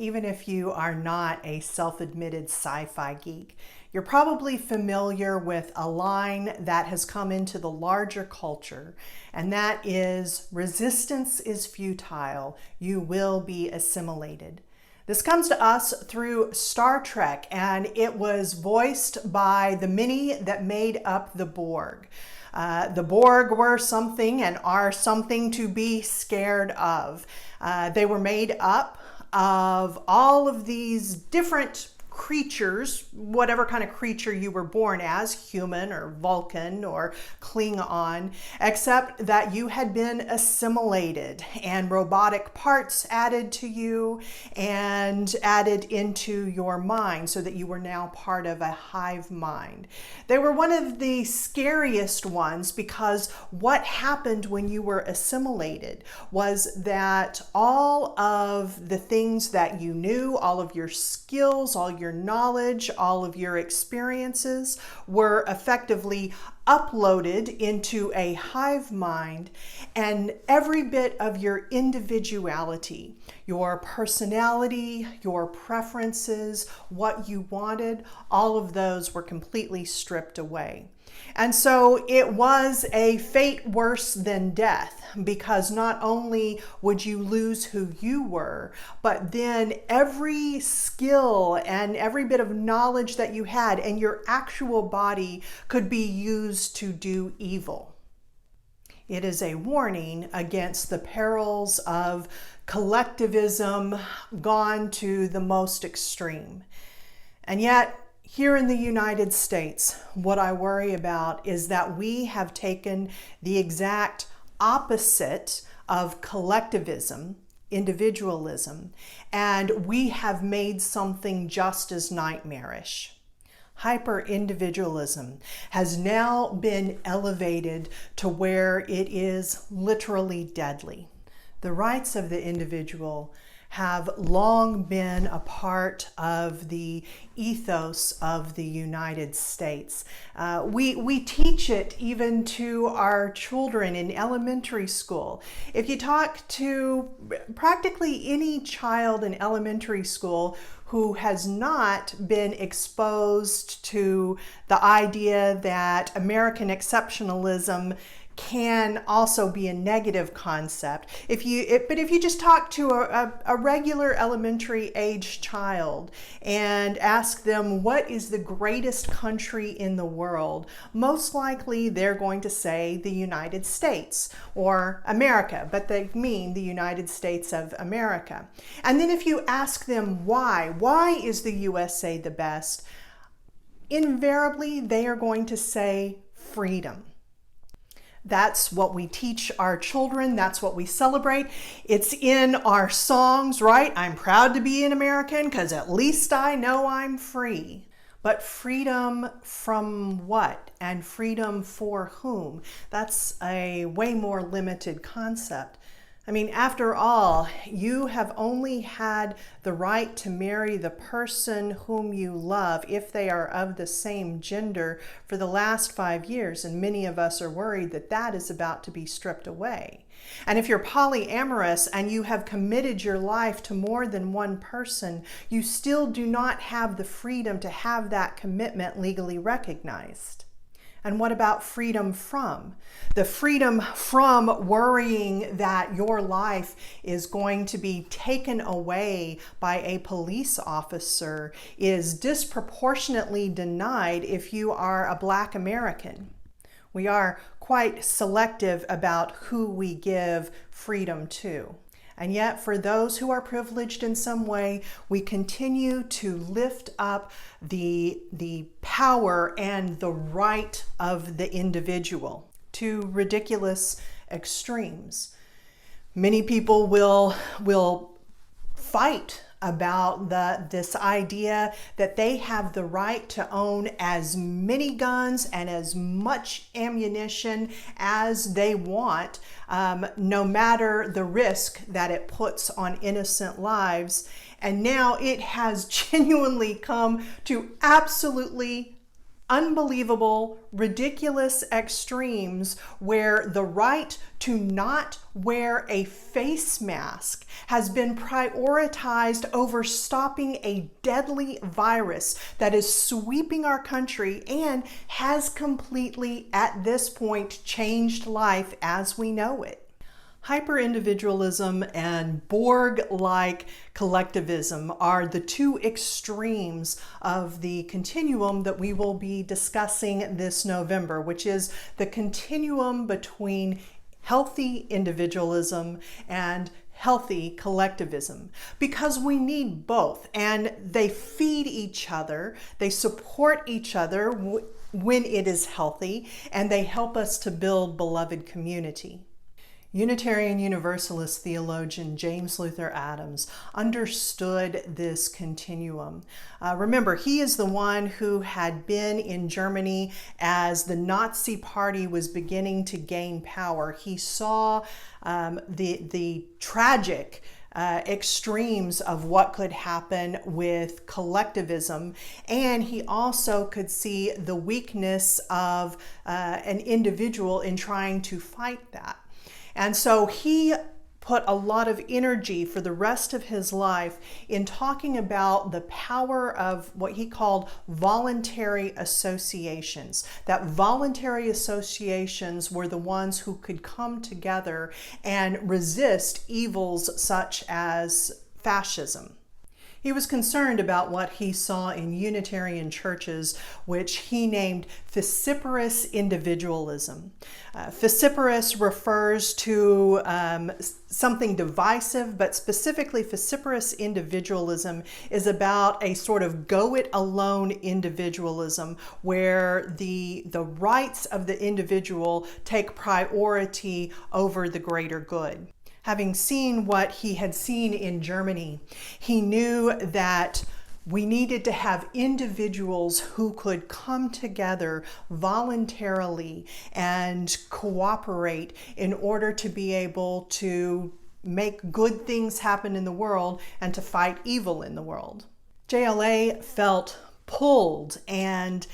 Even if you are not a self-admitted sci-fi geek, you're probably familiar with a line that has come into the larger culture, and that is, resistance is futile, you will be assimilated. This comes to us through Star Trek, and it was voiced by the many that made up the Borg. The Borg were something and are something to be scared of. They were made up of all of these different creatures, whatever kind of creature you were born as, human or Vulcan or Klingon, except that you had been assimilated and robotic parts added to you and added into your mind so that you were now part of a hive mind. They were one of the scariest ones because what happened when you were assimilated was that all of the things that you knew, all of your skills, all your knowledge, all of your experiences were effectively uploaded into a hive mind, and every bit of your individuality, your personality, your preferences, what you wanted, all of those were completely stripped away. And so it was a fate worse than death, because not only would you lose who you were, but then every skill and every bit of knowledge that you had and your actual body could be used to do evil. It is a warning against the perils of collectivism gone to the most extreme. And yet, here in the United States, what I worry about is that we have taken the exact opposite of collectivism, individualism, and we have made something just as nightmarish. Hyper-individualism has now been elevated to where it is literally deadly. The rights of the individual have long been a part of the ethos of the United States. We teach it even to our children in elementary school. If you talk to practically any child in elementary school who has not been exposed to the idea that American exceptionalism can also be a negative concept. But if you just talk to a regular elementary age child and ask them what is the greatest country in the world, most likely they're going to say the United States or America, but they mean the United States of America. And then if you ask them why is the USA the best, invariably they are going to say freedom. That's what we teach our children. That's what we celebrate. It's in our songs, right? I'm proud to be an American because at least I know I'm free. But freedom from what? And freedom for whom? That's a way more limited concept. I mean, after all, you have only had the right to marry the person whom you love if they are of the same gender for the last 5 years, and many of us are worried that that is about to be stripped away. And if you're polyamorous and you have committed your life to more than one person, you still do not have the freedom to have that commitment legally recognized. And what about freedom from? The freedom from worrying that your life is going to be taken away by a police officer is disproportionately denied if you are a Black American. We are quite selective about who we give freedom to. And yet, for those who are privileged in some way, we continue to lift up the power and the right of the individual to ridiculous extremes. Many people will fight about this idea that they have the right to own as many guns and as much ammunition as they want, no matter the risk that it puts on innocent lives. And now it has genuinely come to absolutely unbelievable, ridiculous extremes where the right to not wear a face mask has been prioritized over stopping a deadly virus that is sweeping our country and has completely, at this point, changed life as we know it. Hyper-individualism and Borg-like collectivism are the two extremes of the continuum that we will be discussing this November, which is the continuum between healthy individualism and healthy collectivism, because we need both and they feed each other, they support each other when it is healthy, and they help us to build beloved community. Unitarian Universalist theologian James Luther Adams understood this continuum. Remember, he is the one who had been in Germany as the Nazi Party was beginning to gain power. He saw the tragic extremes of what could happen with collectivism, and he also could see the weakness of an individual in trying to fight that. And so he put a lot of energy for the rest of his life in talking about the power of what he called voluntary associations. That voluntary associations were the ones who could come together and resist evils such as fascism. He was concerned about what he saw in Unitarian churches, which he named vociferous individualism. Vociferous refers to something divisive, but specifically vociferous individualism is about a sort of go-it-alone individualism where the rights of the individual take priority over the greater good. Having seen what he had seen in Germany, he knew that we needed to have individuals who could come together voluntarily and cooperate in order to be able to make good things happen in the world and to fight evil in the world. JLA felt pulled and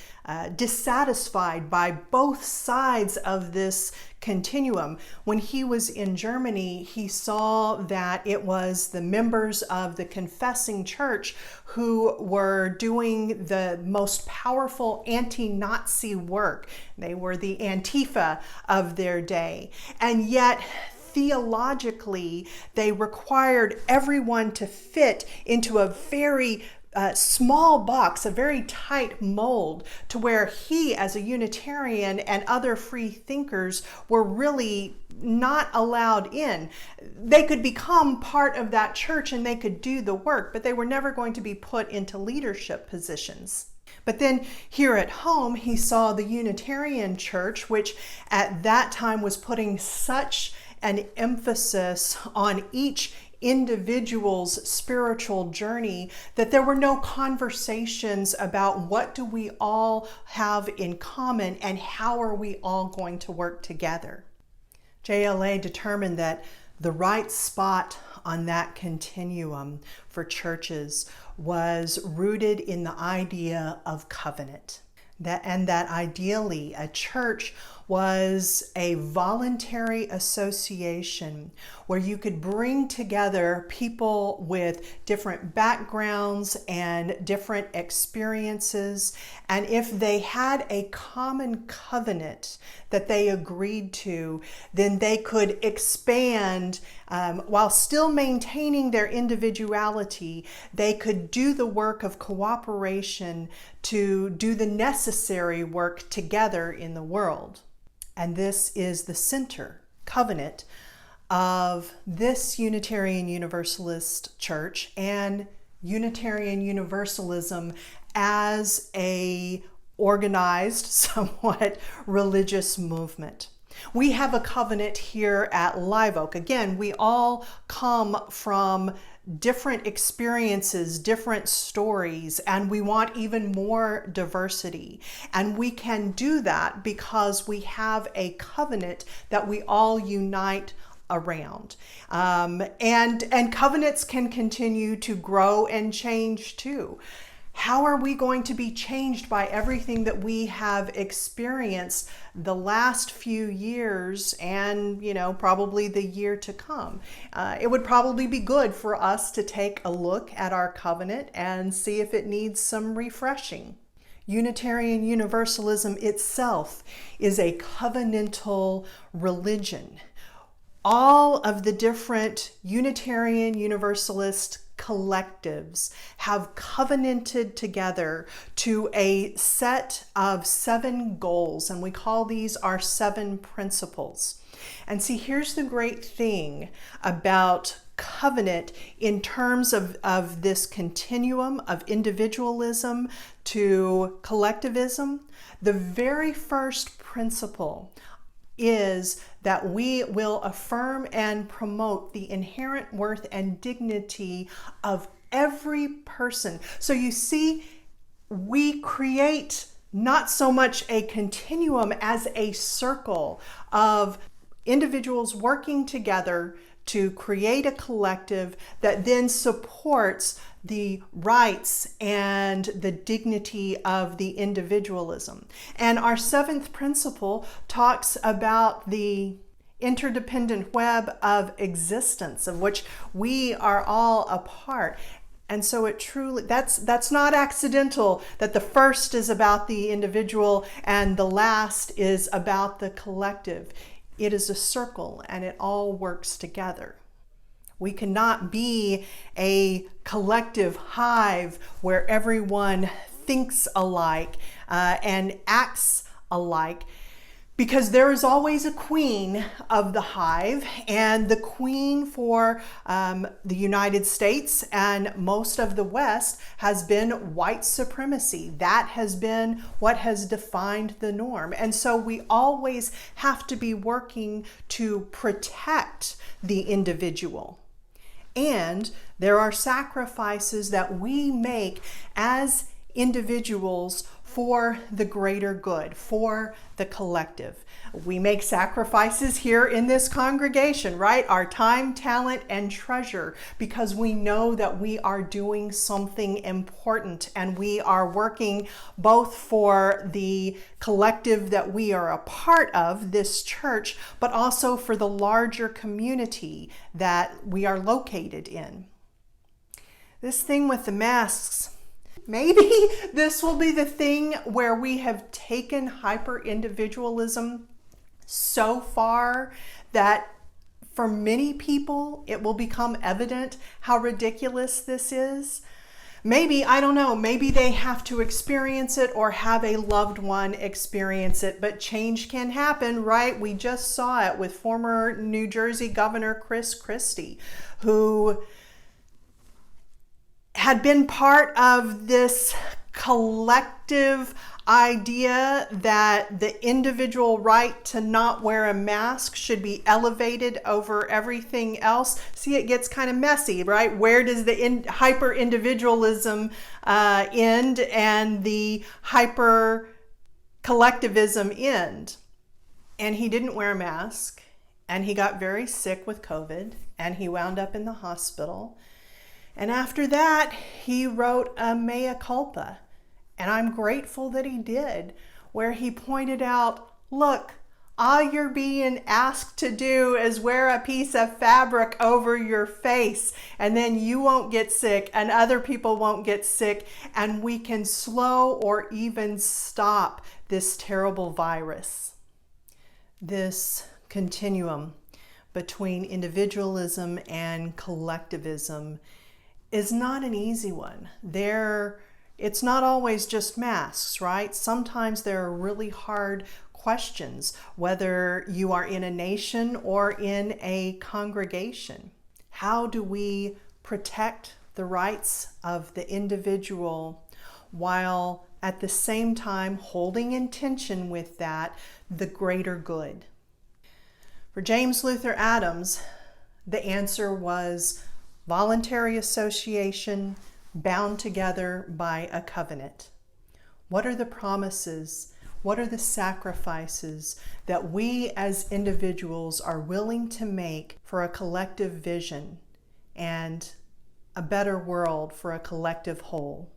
dissatisfied by both sides of this continuum. When he was in Germany, he saw that it was the members of the confessing church who were doing the most powerful anti-Nazi work. They were the Antifa of their day. And yet, theologically, they required everyone to fit into a very small box, a very tight mold, to where he, as a Unitarian, and other free thinkers were really not allowed in. They could become part of that church and they could do the work, but they were never going to be put into leadership positions. But then here at home, he saw the Unitarian church, which at that time was putting such an emphasis on each individual's spiritual journey that there were no conversations about what do we all have in common and how are we all going to work together. JLA determined that the right spot on that continuum for churches was rooted in the idea of covenant. That ideally a church was a voluntary association where you could bring together people with different backgrounds and different experiences, and if they had a common covenant that they agreed to, then they could expand while still maintaining their individuality. They could do the work of cooperation to do the necessary work together in the world. And this is the center, covenant, of this Unitarian Universalist church and Unitarian Universalism as a organized, somewhat religious movement. We have a covenant here at Live Oak. Again, we all come from different experiences, different stories, and we want even more diversity. And we can do that because we have a covenant that we all unite around. And covenants can continue to grow and change too. How are we going to be changed by everything that we have experienced the last few years and, probably the year to come? It would probably be good for us to take a look at our covenant and see if it needs some refreshing. Unitarian Universalism itself is a covenantal religion. All of the different Unitarian Universalist collectives have covenanted together to a set of 7 goals, and we call these our 7 principles. And see, here's the great thing about covenant in terms of this continuum of individualism to collectivism. The very first principle is that we will affirm and promote the inherent worth and dignity of every person. So you see, we create not so much a continuum as a circle of individuals working together to create a collective that then supports the rights and the dignity of the individualism. And our 7th principle talks about the interdependent web of existence, of which we are all a part. And so it truly, that's not accidental that the first is about the individual and the last is about the collective. It is a circle and it all works together. We cannot be a collective hive where everyone thinks alike and acts alike, because there is always a queen of the hive, and the queen for the United States and most of the West has been white supremacy. That has been what has defined the norm. And so we always have to be working to protect the individual. And there are sacrifices that we make as individuals for the greater good, for the collective. We make sacrifices here in this congregation, right? Our time, talent, and treasure, because we know that we are doing something important and we are working both for the collective that we are a part of, this church, but also for the larger community that we are located in. This thing with the masks, maybe this will be the thing where we have taken hyper-individualism so far that for many people it will become evident how ridiculous this is. Maybe, I don't know, maybe they have to experience it or have a loved one experience it, but change can happen, right? We just saw it with former New Jersey Governor Chris Christie, who had been part of this collective idea that the individual right to not wear a mask should be elevated over everything else. See, it gets kind of messy, right? Where does the hyper-individualism end and the hyper-collectivism end? And he didn't wear a mask, and he got very sick with COVID, and he wound up in the hospital. And after that, he wrote a mea culpa. And I'm grateful that he did, where he pointed out, look, all you're being asked to do is wear a piece of fabric over your face, and then you won't get sick and other people won't get sick, and we can slow or even stop this terrible virus. This continuum between individualism and collectivism is not an easy one. It's not always just masks, right? Sometimes there are really hard questions, whether you are in a nation or in a congregation. How do we protect the rights of the individual while at the same time holding in tension with that the greater good? For James Luther Adams, the answer was voluntary association bound together by a covenant. What are the promises? What are the sacrifices that we as individuals are willing to make for a collective vision and a better world for a collective whole?